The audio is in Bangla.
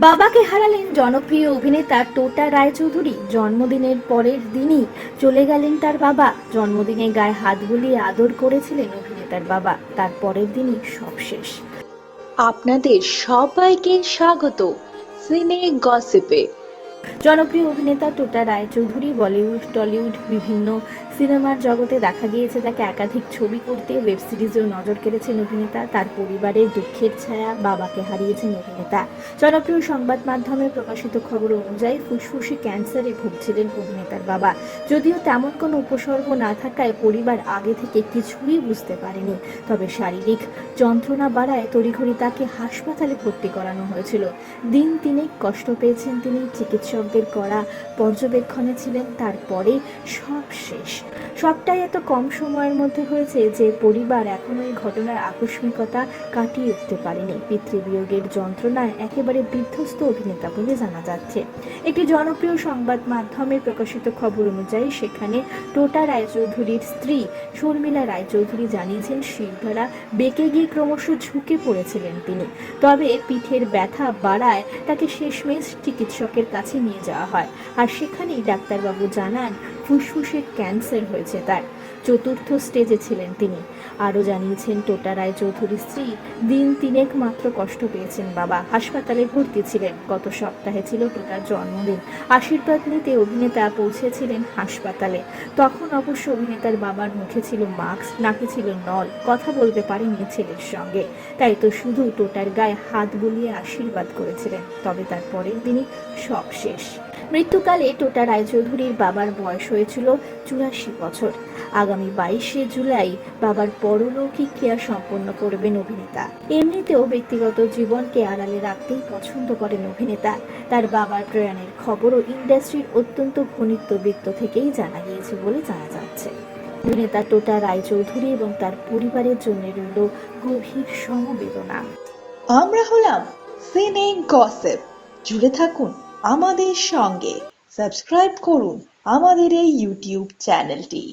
বাবাকে হারালেন জনপ্রিয় অভিনেতা টোটা রায়চৌধুরী। জন্মদিনের পরের দিনই চলে গেলেন তার বাবা। জন্মদিনে গায়ে হাত বুলিয়ে আদর করেছিলেন অভিনেতার বাবা, তার পরের দিনই সব শেষ। আপনাদের সবাইকে স্বাগত সিনে গসিপে। জনপ্রিয় অভিনেতা টোটা রায়চৌধুরী বলিউড টলিউড বিভিন্ন সিনেমার জগতে দেখা গিয়েছে তাকে একাধিক ছবি করতে। ওয়েব সিরিজেও নজর কেড়েছেন অভিনেতা। তার পরিবারের দুঃখের ছায়া, বাবাকে হারিয়েছেন অভিনেতা। জনপ্রিয় সংবাদ মাধ্যমে প্রকাশিত খবর অনুযায়ী ফুসফুসে ক্যান্সারে ভুগছিলেন অভিনেতার বাবা। যদিও তেমন কোনো উপসর্গ না থাকায় পরিবার আগে থেকে কিছুই বুঝতে পারেনি, তবে শারীরিক যন্ত্রণা বাড়ায় তড়িঘড়ি তাকে হাসপাতালে ভর্তি করানো হয়েছিল। দিন তিনেক কষ্ট পেয়েছেন তিনি। চিকিৎসকদের করা পর্যবেক্ষণে ছিলেন, তারপরে সব শেষ। সবটাই এত কম সময়ের মধ্যে হয়েছে যে পরিবার এখনো এই ঘটনার আকস্মিকতা কাটিয়ে উঠতে পারেনি। পিতৃবিয়োগের যন্ত্রণায় একেবারে বিধ্বস্ত অভিনেতা বলে জানা যাচ্ছে। একটি জনপ্রিয় সংবাদ মাধ্যমে প্রকাশিত খবর অনুযায়ী সেখানে টোটা রায়চৌধুরীর স্ত্রী শর্মিলা রায়চৌধুরী জানিয়েছেন শিরদাঁড়া বেঁকে গিয়ে ক্রমশ ঝুঁকে পড়েছিলেন তিনি। তবে পিঠের ব্যথা বাড়ায় তাকে শেষমেশ চিকিৎসকের কাছে নিয়ে যাওয়া হয়, আর সেখানেই ডাক্তারবাবু জানান ফুসফুসের ক্যান্সার হয়েছে তার। চতুর্থ স্টেজে ছিলেন তিনি। আরও জানিয়েছেন টোটা রায়চৌধুরীর স্ত্রী দিন তিনেক মাত্র কষ্ট পেয়েছেন বাবা। হাসপাতালে ভর্তি ছিলেন। গত সপ্তাহে ছিল টোটার জন্মদিন। আশীর্বাদ নিতে অভিনেতা পৌঁছেছিলেন হাসপাতালে। তখন অবশ্য অভিনেতার বাবার মুখে ছিল মাস্ক, নাকে ছিল নল, কথা বলতে পারেনি ছেলের সঙ্গে। তাই তো শুধু টোটার গায়ে হাত বুলিয়ে আশীর্বাদ করেছিলেন। তবে তার পরের দিনই সব শেষ। মৃত্যুকালে টোটা রায়চৌধুরীর বাবার বয়স হয়েছিল 84 বছর। আগামী 22শে জুলাই বাবার পরলৌকিক ক্রিয়া সম্পন্ন করবেন অভিনেতা। এমনিতেও ব্যক্তিগত জীবনকে আড়ালে রাখতেই পছন্দ করেন অভিনেতা। তার বাবার প্রয়াণের খবরও ইন্ডাস্ট্রির অত্যন্ত ঘনিষ্ঠ থেকেই জানা গিয়েছে বলে জানা যাচ্ছে। অভিনেতা টোটা রায়চৌধুরী এবং তার পরিবারের জন্য রইল গভীর সমবেদনা। আমরা হলাম সিনে গসিপ। জুড়ে থাকুন আমাদের সঙ্গে, সাবস্ক্রাইব করুন আমাদের এই ইউটিউব চ্যানেলটি।